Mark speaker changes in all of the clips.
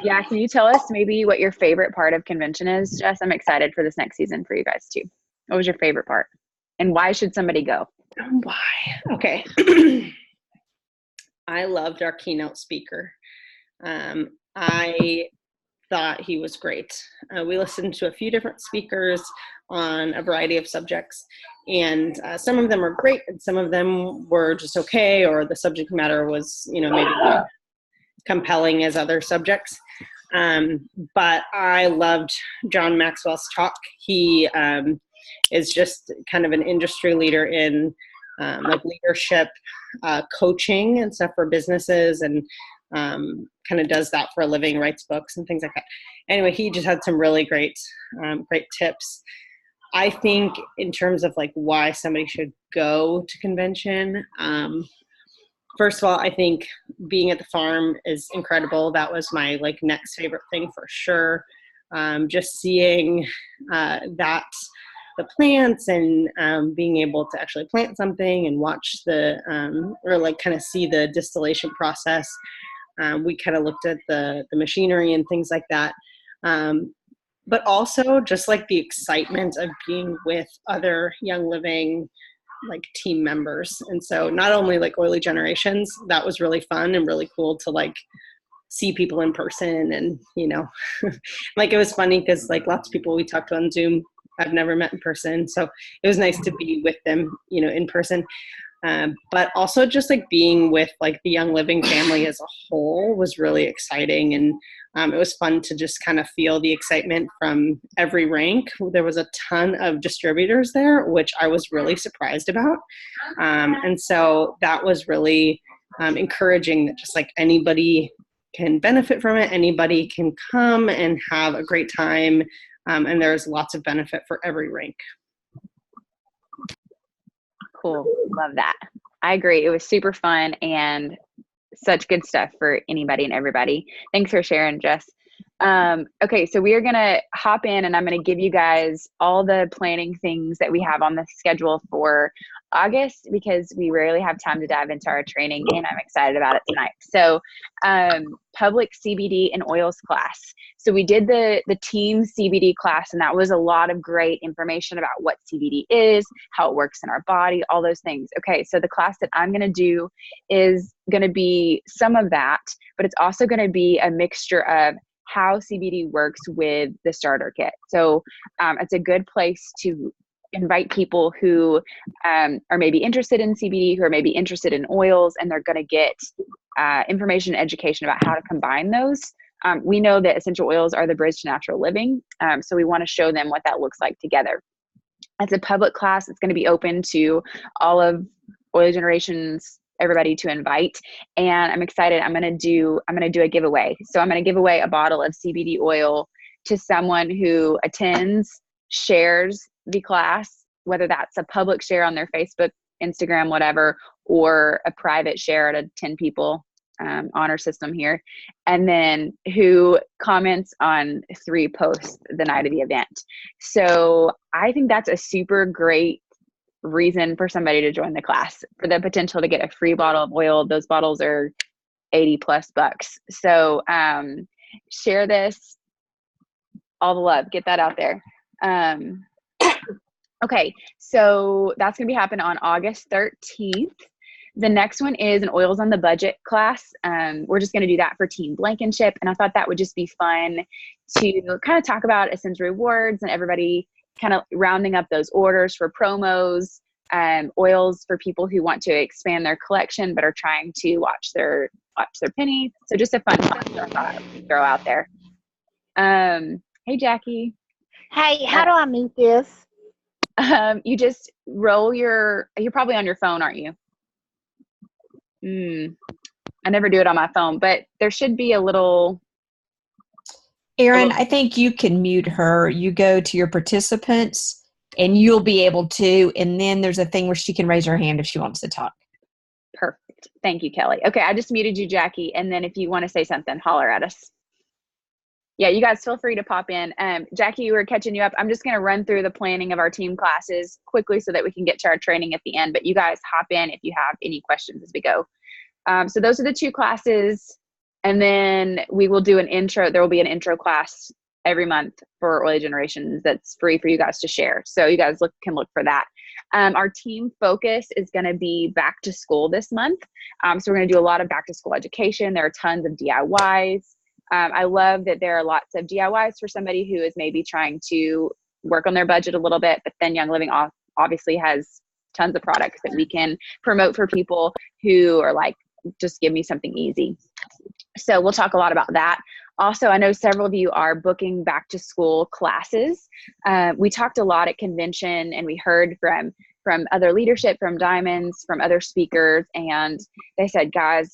Speaker 1: Yeah, can you tell us maybe what your favorite part of convention is, Jess? I'm excited for this next season for you guys too. What was your favorite part? And why should somebody go?
Speaker 2: Why? Okay. I loved our keynote speaker. I thought he was great. We listened to a few different speakers on a variety of subjects, and some of them were great, and some of them were just okay, or the subject matter was, maybe not compelling as other subjects. But I loved John Maxwell's talk. He is just kind of an industry leader in like leadership coaching and stuff for businesses, and kind of does that for a living, writes books and things like that. Anyway, he just had some really great tips. I think in terms of like why somebody should go to convention, first of all, I think being at the farm is incredible. That was my like next favorite thing for sure. Just seeing the plants and being able to actually plant something and watch or like kind of see the distillation process. We kind of looked at the machinery and things like that. But also just like the excitement of being with other Young Living like team members. And so not only like Oily Generations, that was really fun and really cool to like see people in person. And, like it was funny because like lots of people we talked to on Zoom, I've never met in person. So it was nice to be with them, in person. But also just like being with like the Young Living family as a whole was really exciting. And it was fun to just kind of feel the excitement from every rank. There was a ton of distributors there, which I was really surprised about. And so that was really encouraging that just like anybody can benefit from it. Anybody can come and have a great time. And there's lots of benefit for every rank.
Speaker 1: Cool. Love that. I agree. It was super fun and such good stuff for anybody and everybody. Thanks for sharing, Jess. Okay, so we are going to hop in and I'm going to give you guys all the planning things that we have on the schedule for August, because we rarely have time to dive into our training and I'm excited about it tonight. So public CBD and oils class. So we did the team CBD class, and that was a lot of great information about what CBD is, how it works in our body, all those things. Okay, so the class that I'm going to do is going to be some of that, but it's also going to be a mixture of how CBD works with the starter kit. So it's a good place to invite people who are maybe interested in CBD, who are maybe interested in oils, and they're going to get information and education about how to combine those. We know that essential oils are the bridge to natural living, so we want to show them what that looks like together. It's a public class. It's going to be open to all of Oil Generations, everybody to invite, and I'm excited. I'm going to do a giveaway. So I'm going to give away a bottle of CBD oil to someone who attends, shares the class, whether that's a public share on their Facebook, Instagram, whatever, or a private share at a 10 people honor system here, and then who comments on 3 posts the night of the event. So I think that's a super great reason for somebody to join the class, for the potential to get a free bottle of oil. Those bottles are $80+ bucks. So share this, all the love, get that out there. Okay, so that's going to be happening on August 13th. The next one is an Oils on the Budget class. We're just going to do that for Team Blankenship, and I thought that would just be fun to kind of talk about Essential Rewards and everybody kind of rounding up those orders for promos, oils for people who want to expand their collection but are trying to watch their pennies. So just a fun to throw out there. Hey, Jackie.
Speaker 3: Hey, how do I mute this?
Speaker 1: You just roll you're probably on your phone, aren't you? I never do it on my phone, but there should be a little.
Speaker 4: Erin, I think you can mute her. You go to your participants and you'll be able to, and then there's a thing where she can raise her hand if she wants to talk.
Speaker 1: Perfect. Thank you, Kelly. Okay, I just muted you, Jackie, and then if you want to say something, holler at us. Yeah, you guys feel free to pop in. Jackie, we're catching you up. I'm just going to run through the planning of our team classes quickly so that we can get to our training at the end, but you guys hop in if you have any questions as we go. So those are the 2 classes. And then we will do an intro. There will be an intro class every month for early generations that's free for you guys to share. So you guys can look for that. Our team focus is going to be back to school this month. So we're going to do a lot of back to school education. There are tons of DIYs. I love that there are lots of DIYs for somebody who is maybe trying to work on their budget a little bit, but then Young Living obviously has tons of products that we can promote for people who are like, just give me something easy. So we'll talk a lot about that. Also, I know several of you are booking back to school classes. We talked a lot at convention, and we heard from other leadership, from Diamonds, from other speakers, and they said, guys,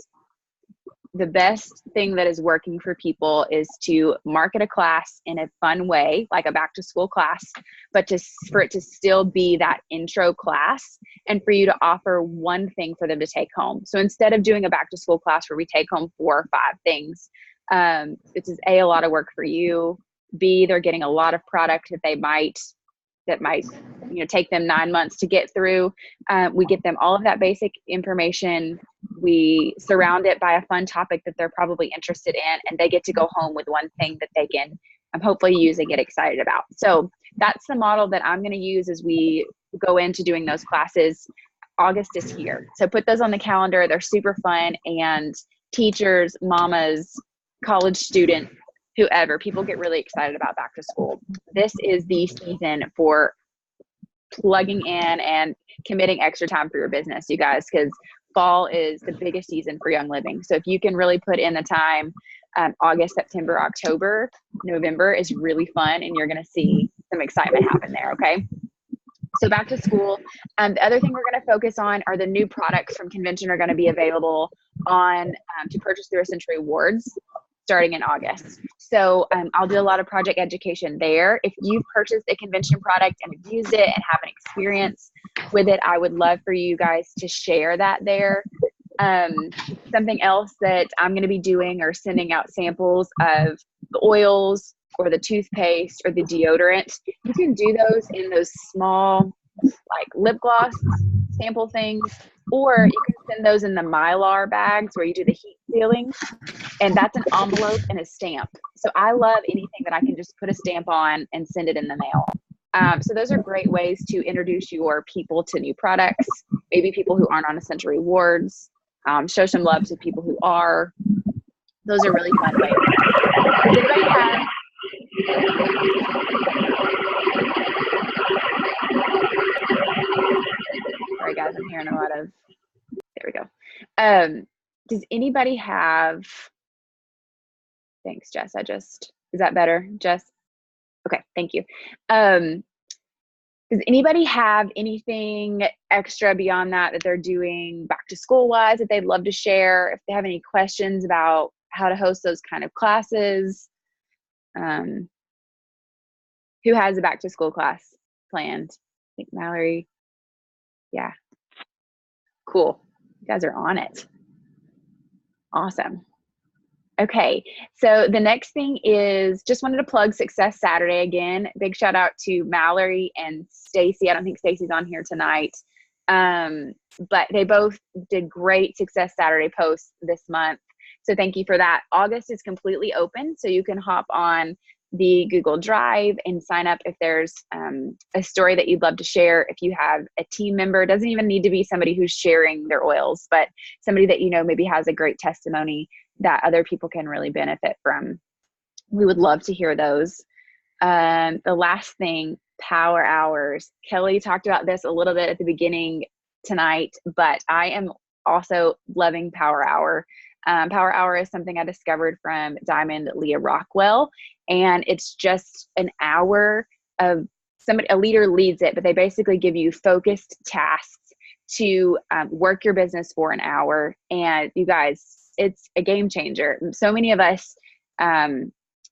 Speaker 1: the best thing that is working for people is to market a class in a fun way, like a back to school class, but for it to still be that intro class and for you to offer one thing for them to take home. So instead of doing a back to school class where we take home 4 or 5 things, this is a lot of work for you. B, they're getting a lot of product that might take them 9 months to get through. We get them all of that basic information. We surround it by a fun topic that they're probably interested in, and they get to go home with one thing that they can hopefully use and get excited about. So that's the model that I'm going to use as we go into doing those classes. August is here. So put those on the calendar. They're super fun, and teachers, mamas, college students, whoever, people get really excited about back to school. This is the season for plugging in and committing extra time for your business, you guys, because fall is the biggest season for Young Living. So if you can really put in the time, August, September, October, November is really fun, and you're going to see some excitement happen there. Okay. So back to school. The other thing we're going to focus on are the new products from convention are going to be available on to purchase through Century Awards starting in August. So I'll do a lot of project education there. If you've purchased a convention product and have used it and have an experience with it, I would love for you guys to share that there. Something else that I'm going to be doing or sending out samples of the oils or the toothpaste or the deodorant. You can do those in those small like lip gloss sample things, or you can send those in the Mylar bags where you do the heat sealing, and that's an envelope and a stamp. So I love anything that I can just put a stamp on and send it in the mail. So those are great ways to introduce your people to new products, maybe people who aren't on a Century Awards, show some love to people who are. Those are really fun ways. Does anybody have sorry guys, I'm hearing a lot of, there we go. Does anybody have, thanks Jess, is that better, Jess? Okay, thank you. Does anybody have anything extra beyond that they're doing back to school wise that they'd love to share? If they have any questions about how to host those kind of classes, who has a back to school class planned? I think Mallory. Yeah. Cool. You guys are on it. Awesome. Okay. So the next thing is just wanted to plug Success Saturday again. Big shout out to Mallory and Stacy. I don't think Stacy's on here tonight. But they both did great Success Saturday posts this month. So thank you for that. August is completely open. So you can hop on the Google Drive and sign up if there's a story that you'd love to share. If you have a team member, it doesn't even need to be somebody who's sharing their oils, but somebody that you know maybe has a great testimony that other people can really benefit from. We would love to hear those. The last thing, power hours. Kelly talked about this a little bit at the beginning tonight, but I am also loving Power Hour. Power Hour is something I discovered from Diamond Leah Rockwell, and it's just an hour of a leader leads it, but they basically give you focused tasks to work your business for an hour. And you guys, it's a game changer. So many of us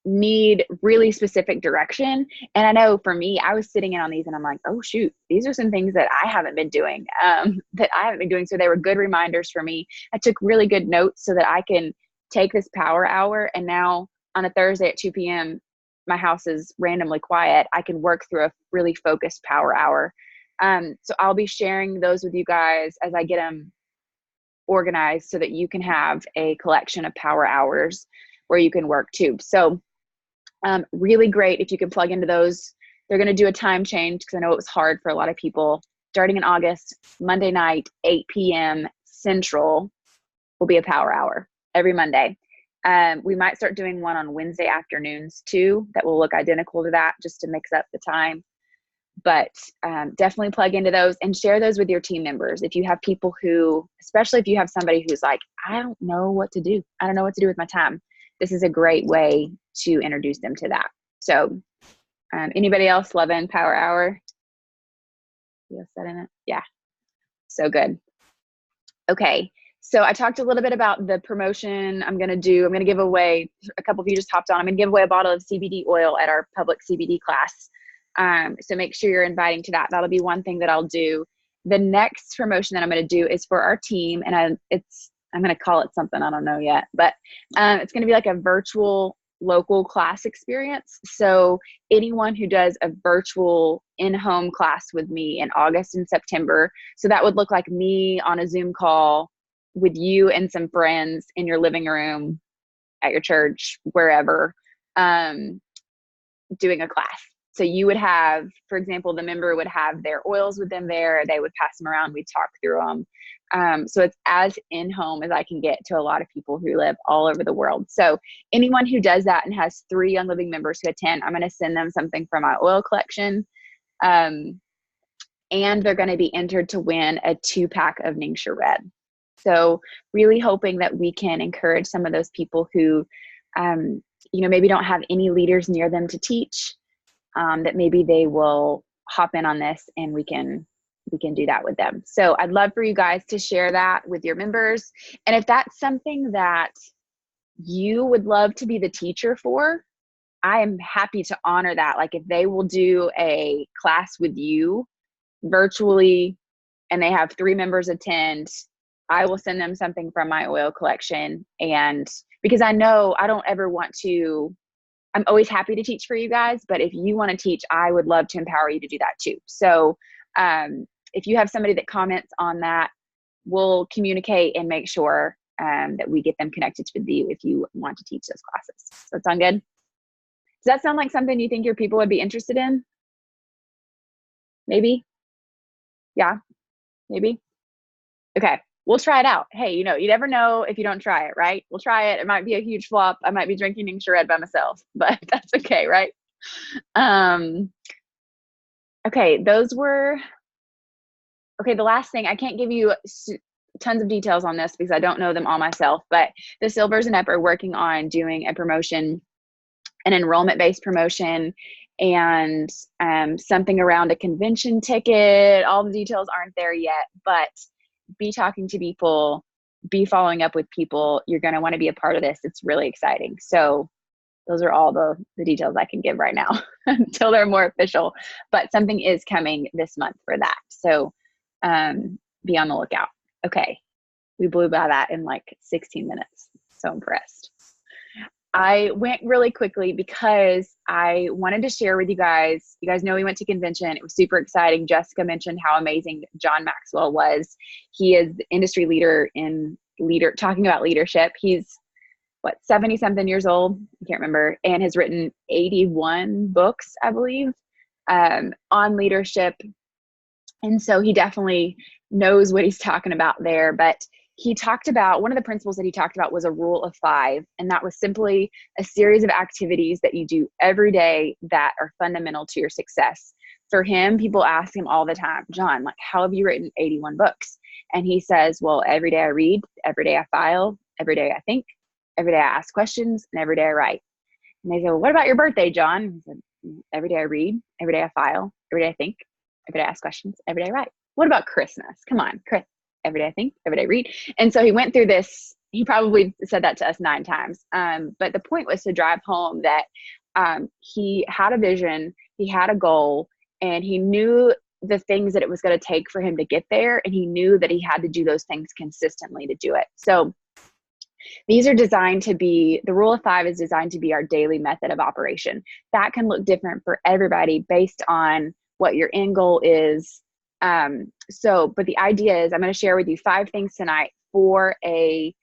Speaker 1: need really specific direction. And I know for me, I was sitting in on these and I'm like, oh shoot, these are some things that I haven't been doing, So they were good reminders for me. I took really good notes so that I can take this power hour. And now on a Thursday at 2 p.m., my house is randomly quiet. I can work through a really focused power hour. So I'll be sharing those with you guys as I get them organized so that you can have a collection of power hours where you can work too. So really great if you can plug into those. They're going to do a time change because I know it was hard for a lot of people. Starting in August, Monday night, 8 p.m. Central will be a power hour every Monday. We might start doing one on Wednesday afternoons too that will look identical to that just to mix up the time. But definitely plug into those and share those with your team members. If you have people who, especially if you have somebody who's like, I don't know what to do. I don't know what to do with my time. This is a great way to introduce them to that. So anybody else loving Power Hour? You have that in it? Yeah. So good. Okay. So I talked a little bit about the promotion I'm going to give away, a couple of you just hopped on. I'm going to give away a bottle of CBD oil at our public CBD class. So make sure you're inviting to that. That'll be one thing that I'll do. The next promotion that I'm going to do is for our team. And I'm going to call it something, I don't know yet, but it's going to be like a virtual local class experience. So anyone who does a virtual in-home class with me in August and September, so that would look like me on a Zoom call with you and some friends in your living room, at your church, wherever, doing a class. So you would have, for example, the member would have their oils with them there. They would pass them around. We'd talk through them. So it's as in-home as I can get to a lot of people who live all over the world. So anyone who does that and has 3 Young Living members who attend, I'm going to send them something from my oil collection. And they're going to be entered to win a 2-pack of Ningxia Red. So really hoping that we can encourage some of those people who, maybe don't have any leaders near them to teach, that maybe they will hop in on this and we can do that with them. So I'd love for you guys to share that with your members. And if that's something that you would love to be the teacher for, I am happy to honor that. Like if they will do a class with you virtually and they have 3 members attend, I will send them something from my oil collection. And because I know I don't ever want to, I'm always happy to teach for you guys, but if you want to teach, I would love to empower you to do that too. So if you have somebody that comments on that, we'll communicate and make sure that we get them connected with you if you want to teach those classes. Does that sound good? Does that sound like something you think your people would be interested in? Maybe? Yeah, maybe? Okay. We'll try it out. Hey, you never know if you don't try it, right? We'll try it. It might be a huge flop. I might be drinking Ningxia Red by myself, but that's okay, right? Okay, the last thing, I can't give you tons of details on this because I don't know them all myself, but the Silvers and Up are working on doing a promotion, an enrollment-based promotion, and something around a convention ticket. All the details aren't there yet, but be talking to people, be following up with people. You're going to want to be a part of this. It's really exciting. So those are all the details I can give right now until they're more official, but something is coming this month for that. So be on the lookout. Okay. We blew by that in like 16 minutes. So impressed. I went really quickly because I wanted to share with you guys. You guys know we went to convention. It was super exciting. Jessica mentioned how amazing John Maxwell was. He is the industry leader in talking about leadership. He's 70 something years old. I can't remember, and has written 81 books, I believe, on leadership. And so he definitely knows what he's talking about there. But he talked about, one of the principles that he talked about was a rule of 5. And that was simply a series of activities that you do every day that are fundamental to your success. For him, people ask him all the time, John, like, how have you written 81 books? And he says, well, every day I read, every day I file, every day I think, every day I ask questions, and every day I write. And they say, well, what about your birthday, John? He said, every day I read, every day I file, every day I think, every day I ask questions, every day I write. What about Christmas? Come on, Chris. Every day I think, every day I read. And so he went through this. He probably said that to us 9 times. But the point was to drive home that he had a vision, he had a goal, and he knew the things that it was going to take for him to get there. And he knew that he had to do those things consistently to do it. So these are designed to be, the rule of 5 is designed to be our daily method of operation. That can look different for everybody based on what your end goal is. But the idea is I'm going to share with you 5 things tonight, for a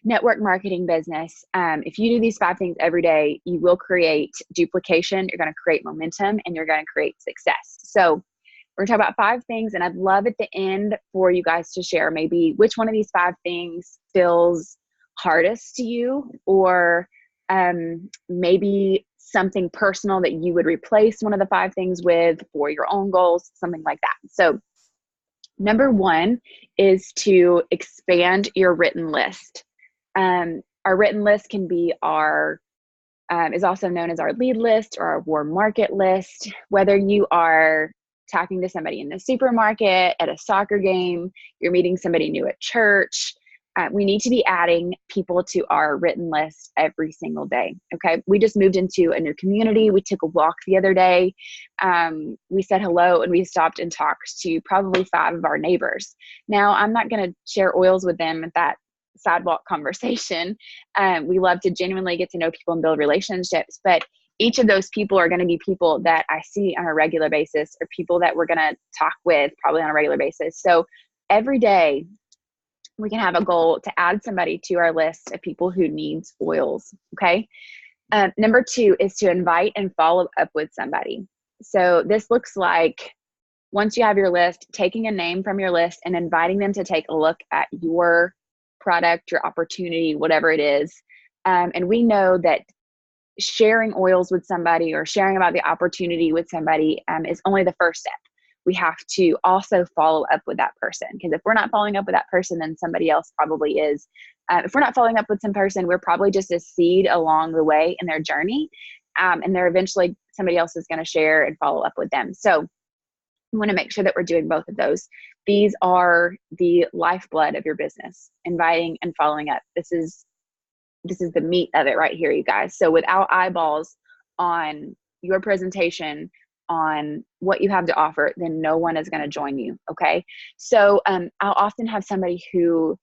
Speaker 1: network marketing business, if you do these 5 things every day, you will create duplication, you're going to create momentum, and you're going to create success. So we're going to talk about 5 things, and I'd love at the end for you guys to share maybe which one of these 5 things feels hardest to you, or maybe something personal that you would replace one of the 5 things with for your own goals, something like that. So number 1 is to expand your written list. Our written list can be is also known as our lead list or our warm market list. Whether you are talking to somebody in the supermarket, at a soccer game, you're meeting somebody new at church, we need to be adding people to our written list every single day. Okay. We just moved into a new community. We took a walk the other day. We said hello and we stopped and talked to probably 5 of our neighbors. Now, I'm not going to share oils with them at that sidewalk conversation. We love to genuinely get to know people and build relationships, but each of those people are going to be people that I see on a regular basis, or people that we're going to talk with probably on a regular basis. So every day we can have a goal to add somebody to our list of people who needs oils. Okay. Number 2 is to invite and follow up with somebody. So this looks like, once you have your list, taking a name from your list and inviting them to take a look at your product, your opportunity, whatever it is. And we know that sharing oils with somebody or sharing about the opportunity with somebody is only the first step. We have to also follow up with that person, because if we're not following up with that person, then somebody else probably is. If we're not following up with some person, we're probably just a seed along the way in their journey. And they're eventually, somebody else is going to share and follow up with them. So we want to make sure that we're doing both of those. These are the lifeblood of your business, inviting and following up. This is the meat of it right here, you guys. So without eyeballs on your presentation, on what you have to offer, then no one is going to join you. Okay. So I'll often have somebody who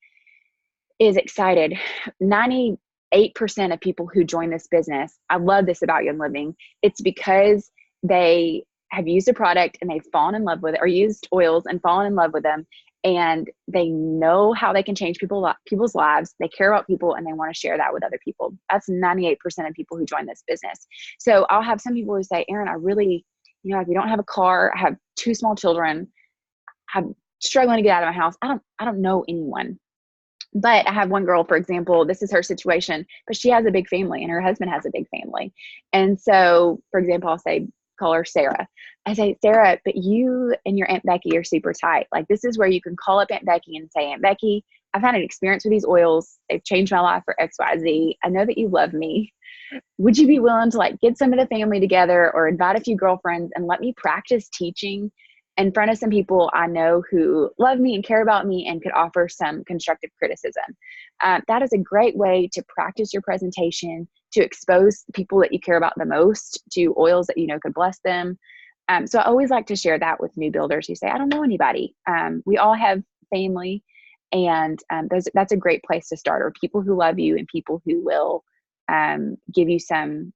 Speaker 1: is excited. 98% of people who join this business, I love this about Young Living. It's because they have used a product and they've fallen in love with it, or used oils and fallen in love with them. And they know how they can change people's lives. They care about people and they want to share that with other people. That's 98% of people who join this business. So I'll have some people who say, Erin, I really, like, we don't have a car. I have 2 small children. I'm struggling to get out of my house. I don't know anyone. But I have one girl, for example, this is her situation, but she has a big family and her husband has a big family. And so, for example, I'll say, call her Sarah. I say, Sarah, but you and your Aunt Becky are super tight. Like, this is where you can call up Aunt Becky and say, Aunt Becky, I've had an experience with these oils. They've changed my life for XYZ. I know that you love me. Would you be willing to get some of the family together or invite a few girlfriends and let me practice teaching in front of some people I know who love me and care about me and could offer some constructive criticism? That is a great way to practice your presentation, to expose the people that you care about the most to oils that you know could bless them. So I always like to share that with new builders who say, I don't know anybody. We all have family, and that's a great place to start, or people who love you and people who will give you some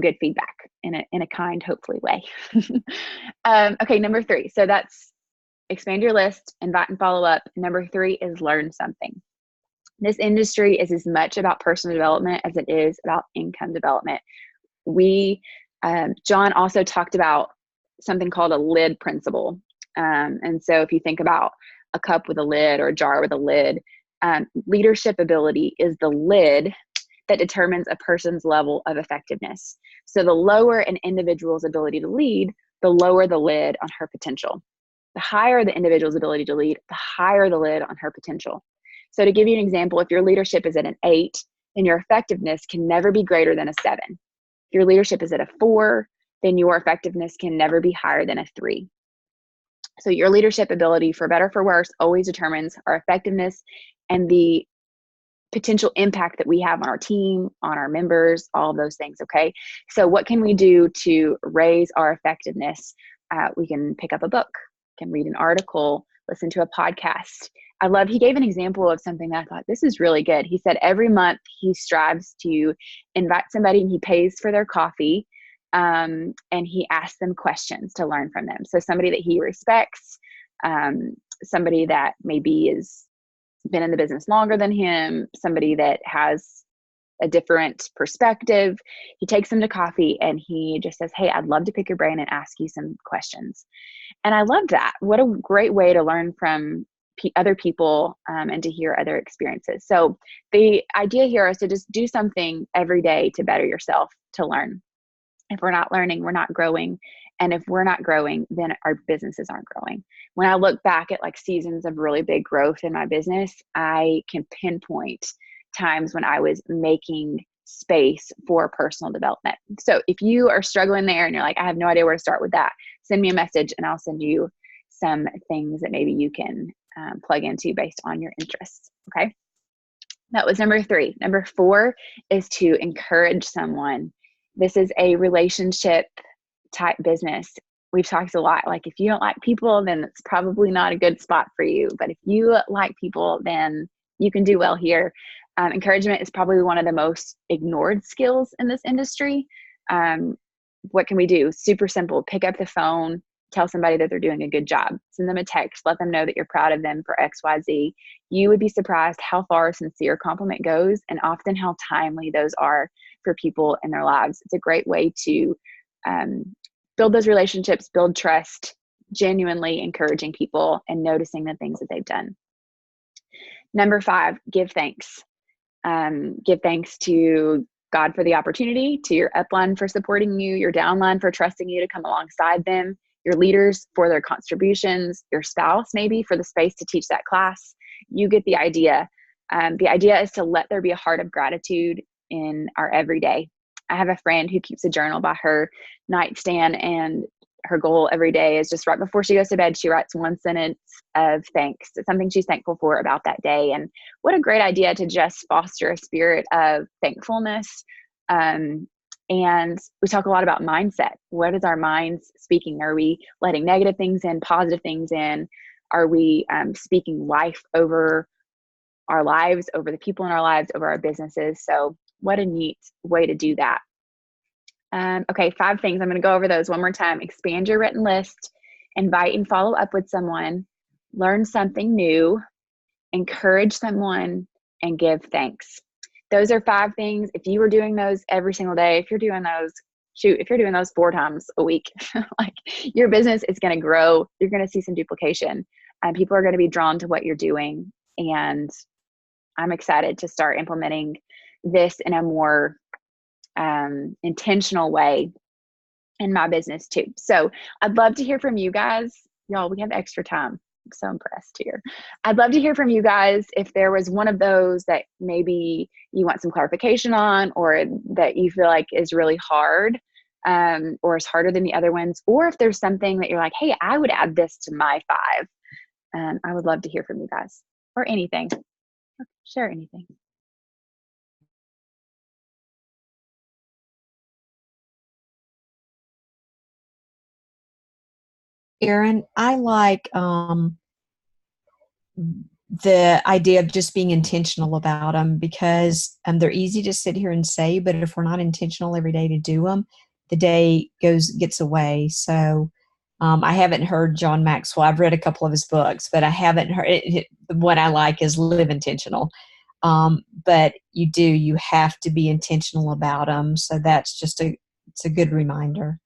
Speaker 1: good feedback in a kind, hopefully way. Okay, number 3. So that's expand your list, invite and follow up. Number 3 is learn something. This industry is as much about personal development as it is about income development. John also talked about something called a lid principle. And so if you think about a cup with a lid or a jar with a lid, leadership ability is the lid that determines a person's level of effectiveness. So the lower an individual's ability to lead, the lower the lid on her potential. The higher the individual's ability to lead, the higher the lid on her potential. So to give you an example, if your leadership is at an 8, then your effectiveness can never be greater than a 7. If your leadership is at a 4, then your effectiveness can never be higher than a 3. So your leadership ability, for better or for worse, always determines our effectiveness and the potential impact that we have on our team, on our members, all of those things. Okay. So what can we do to raise our effectiveness? We can pick up a book, can read an article, listen to a podcast. He gave an example of something that I thought, this is really good. He said every month he strives to invite somebody and he pays for their coffee. And he asks them questions to learn from them. So somebody that he respects, somebody that maybe is been in the business longer than him, somebody that has a different perspective. He takes them to coffee and he just says, hey, I'd love to pick your brain and ask you some questions. And I love that. What a great way to learn from other people and to hear other experiences. So the idea here is to just do something every day to better yourself, to learn. If we're not learning, we're not growing. And if we're not growing, then our businesses aren't growing. When I look back at like seasons of really big growth in my business, I can pinpoint times when I was making space for personal development. So if you are struggling there and you're like, I have no idea where to start with that, send me a message and I'll send you some things that maybe you can plug into based on your interests. Okay. That was number 3. Number 4 is to encourage someone. This is a relationship type business. We've talked a lot, like if you don't like people, then it's probably not a good spot for you. But if you like people, then you can do well here. Encouragement is probably one of the most ignored skills in this industry. What can we do? Super simple. Pick up the phone, tell somebody that they're doing a good job. Send them a text, let them know that you're proud of them for XYZ. You would be surprised how far a sincere compliment goes and often how timely those are for people in their lives. It's a great way to build those relationships, build trust, genuinely encouraging people and noticing the things that they've done. Number 5, give thanks. Give thanks to God for the opportunity, to your upline for supporting you, your downline for trusting you to come alongside them, your leaders for their contributions, your spouse maybe for the space to teach that class. You get the idea. The idea is to let there be a heart of gratitude in our everyday. I have a friend who keeps a journal by her nightstand, and her goal every day is just right before she goes to bed, she writes one sentence of thanks. It's something she's thankful for about that day. And what a great idea to just foster a spirit of thankfulness. And we talk a lot about mindset. What is our minds speaking? Are we letting negative things in, positive things in? Are we speaking life over our lives, over the people in our lives, over our businesses? So what a neat way to do that. Okay, 5 things. I'm going to go over those one more time. Expand your written list, invite and follow up with someone, learn something new, encourage someone, and give thanks. Those are 5 things. If you were doing those every single day, if you're doing those 4 times a week, like your business is going to grow. You're going to see some duplication, and people are going to be drawn to what you're doing. And I'm excited to start implementing this in a more intentional way in my business too. So I'd love to hear from you guys. Y'all, we have extra time. I'm so impressed here. I'd love to hear from you guys if there was one of those that maybe you want some clarification on, or that you feel like is really hard, or is harder than the other ones, or if there's something that you're like, hey, I would add this to my 5. I would love to hear from you guys, or anything. Share anything.
Speaker 4: Erin, I like the idea of just being intentional about them, because they're easy to sit here and say, but if we're not intentional every day to do them, the day gets away. So I haven't heard John Maxwell. I've read a couple of his books, but I haven't heard it. What I like is live intentional. But you have to be intentional about them. So that's it's a good reminder.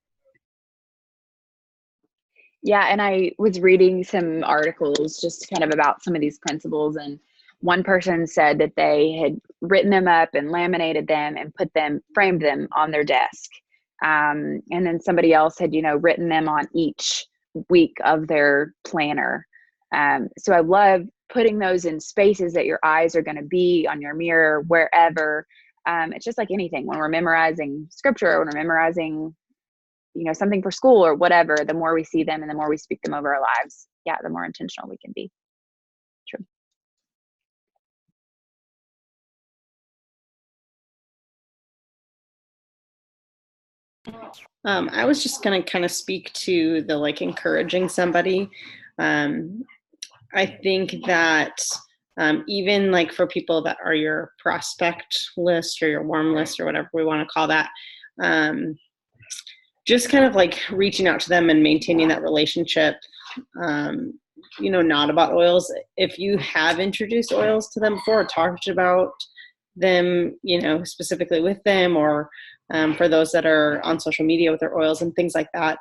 Speaker 1: Yeah, and I was reading some articles just kind of about some of these principles, and one person said that they had written them up and laminated them and framed them on their desk. And then somebody else had, written them on each week of their planner. So I love putting those in spaces that your eyes are going to be, on your mirror, wherever. It's just like anything. When we're memorizing scripture, or when we're memorizing something for school or whatever, the more we see them and the more we speak them over our lives, the more intentional we can be. True.
Speaker 2: I was just going to kind of speak to the encouraging somebody. I think that even for people that are your prospect list or your warm list or whatever we want to call that, just kind of reaching out to them and maintaining that relationship not about oils, if you have introduced oils to them before or talked about them, specifically with them, or for those that are on social media with their oils and things like that,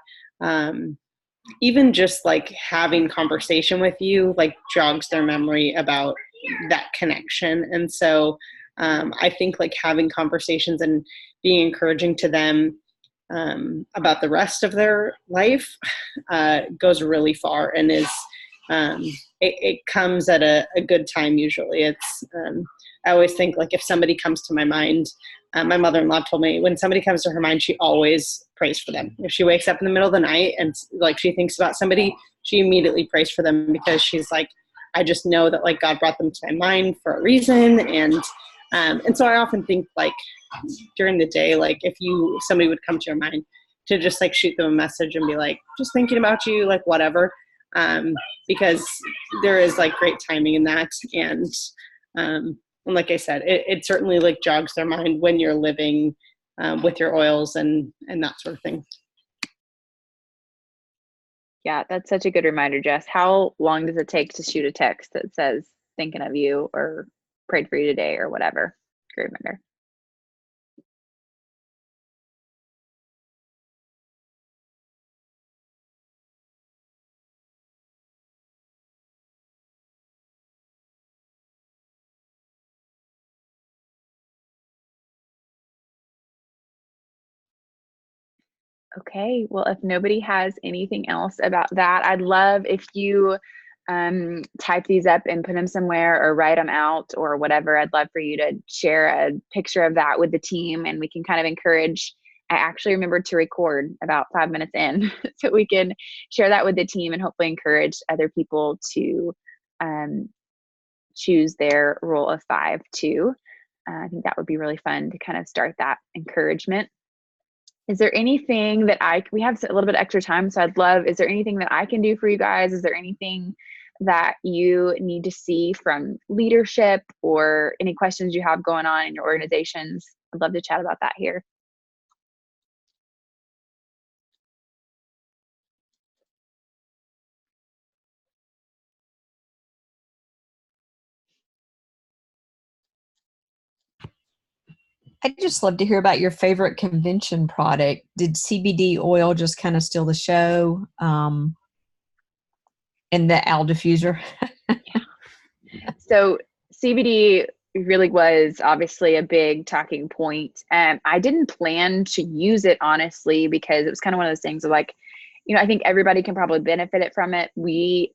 Speaker 2: even just like having conversation with you, like jogs their memory about that connection. And so I think like having conversations and being encouraging to them about the rest of their life goes really far, and is it comes at a good time usually. It's I always think like if somebody comes to my mind, my mother-in-law told me when somebody comes to her mind, she always prays for them. If she wakes up in the middle of the night and like she thinks about somebody, she immediately prays for them, because she's like, I just know that like God brought them to my mind for a reason. And so I often think like during the day, like if somebody would come to your mind, to just like shoot them a message and be like, just thinking about you, like whatever. Because there is like great timing in that. And like I said, it certainly like jogs their mind when you're living with your oils and that sort of thing.
Speaker 1: Yeah, that's such a good reminder, Jess. How long does it take to shoot a text that says thinking of you or prayed for you today or whatever? Great reminder. Okay, well, if nobody has anything else about that, I'd love if you type these up and put them somewhere or write them out or whatever. I'd love for you to share a picture of that with the team, and we can kind of encourage. I actually remembered to record about 5 minutes in so we can share that with the team and hopefully encourage other people to choose their rule of 5 too. I think that would be really fun to kind of start that encouragement. Is there anything that we have a little bit extra time, so I'd love, is there anything that I can do for you guys? Is there anything that you need to see from leadership or any questions you have going on in your organizations? I'd love to chat about that here.
Speaker 4: I'd just love to hear about your favorite convention product. Did CBD oil just kind of steal the show? And the owl diffuser?
Speaker 1: So CBD really was obviously a big talking point. I didn't plan to use it, honestly, because it was kind of one of those things of like, I think everybody can probably benefit from it. We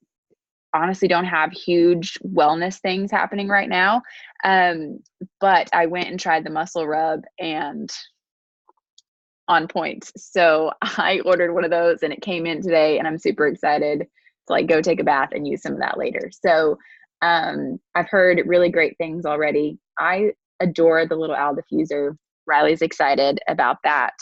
Speaker 1: honestly don't have huge wellness things happening right now. But I went and tried the muscle rub and on point. So I ordered one of those and it came in today, and I'm super excited to like go take a bath and use some of that later. So I've heard really great things already. I adore the little owl diffuser. Riley's excited about that.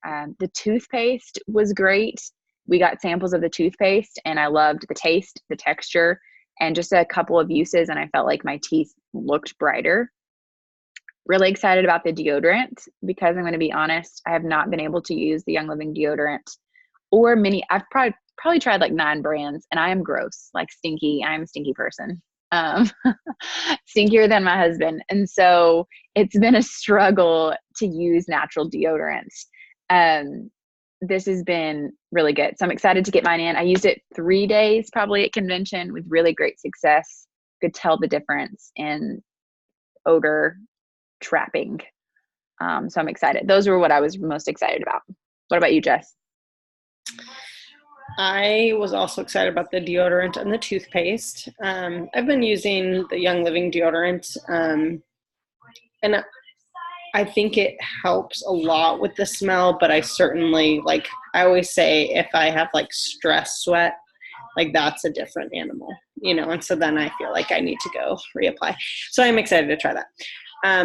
Speaker 1: The toothpaste was great. We got samples of the toothpaste and I loved the taste, the texture, and just a couple of uses, and I felt like my teeth looked brighter. Really excited about the deodorant, because I'm going to be honest, I have not been able to use the Young Living deodorant or many. I've probably tried like 9 brands, and I am gross, like stinky. I'm a stinky person. Stinkier than my husband. And so it's been a struggle to use natural deodorants. This has been really good. So I'm excited to get mine in. I used it 3 days probably at convention with really great success. Could tell the difference in odor trapping. So I'm excited. Those were what I was most excited about. What about you, Jess?
Speaker 2: I was also excited about the deodorant and the toothpaste. I've been using the Young Living deodorant, and I think it helps a lot with the smell, but I certainly, like, I always say if I have like stress sweat, like that's a different animal, and so then I feel like I need to go reapply. So I'm excited to try that.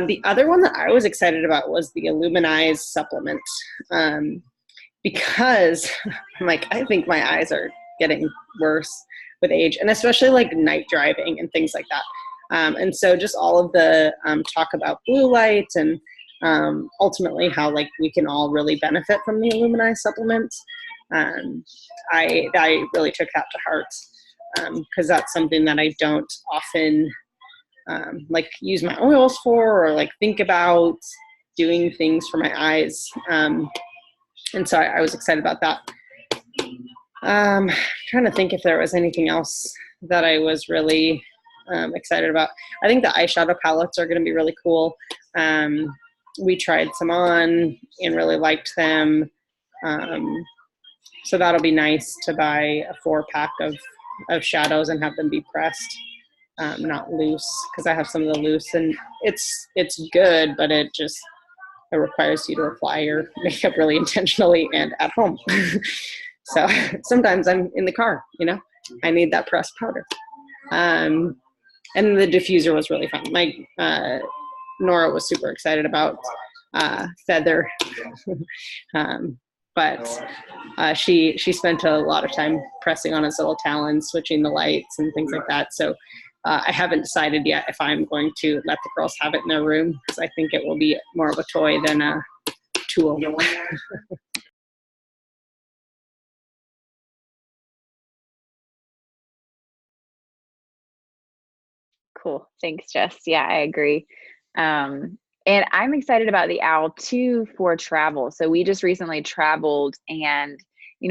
Speaker 2: The other one that I was excited about was the Illuminize supplement. Because I'm like, I think my eyes are getting worse with age, and especially like night driving and things like that. And so just all of the talk about blue light and ultimately how like we can all really benefit from the Illuminize supplement. I really took that to heart. because that's something that I don't often like use my oils for, or like think about doing things for my eyes. And so I was excited about that. Trying to think if there was anything else that I was really excited about. I think the eyeshadow palettes are going to be really cool. We tried some on and really liked them. So that'll be nice to buy a 4-pack of shadows and have them be pressed, not loose, because I have some of the loose, and it's good, but it requires you to apply your makeup really intentionally and at home. So sometimes I'm in the car, I need that pressed powder. And the diffuser was really fun. Nora was super excited about Feather. But she spent a lot of time pressing on his little talons, switching the lights and things like that. So I haven't decided yet if I'm going to let the girls have it in their room, because I think it will be more of a toy than a tool.
Speaker 1: Cool. Thanks, Jess. Yeah, I agree. And I'm excited about the owl too for travel. So we just recently traveled, and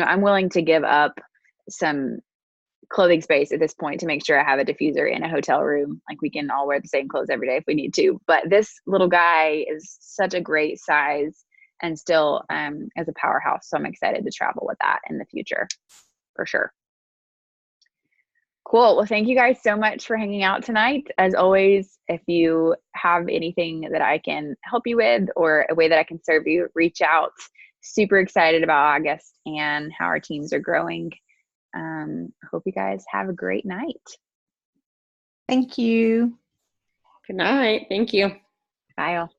Speaker 1: I'm willing to give up some clothing space at this point to make sure I have a diffuser in a hotel room. Like, we can all wear the same clothes every day if we need to. But this little guy is such a great size and still as a powerhouse. So I'm excited to travel with that in the future for sure. Cool. Well, thank you guys so much for hanging out tonight. As always, if you have anything that I can help you with or a way that I can serve you, reach out. Super excited about August and how our teams are growing. Hope you guys have a great night.
Speaker 4: Thank you.
Speaker 2: Good night. Thank you.
Speaker 1: Bye all.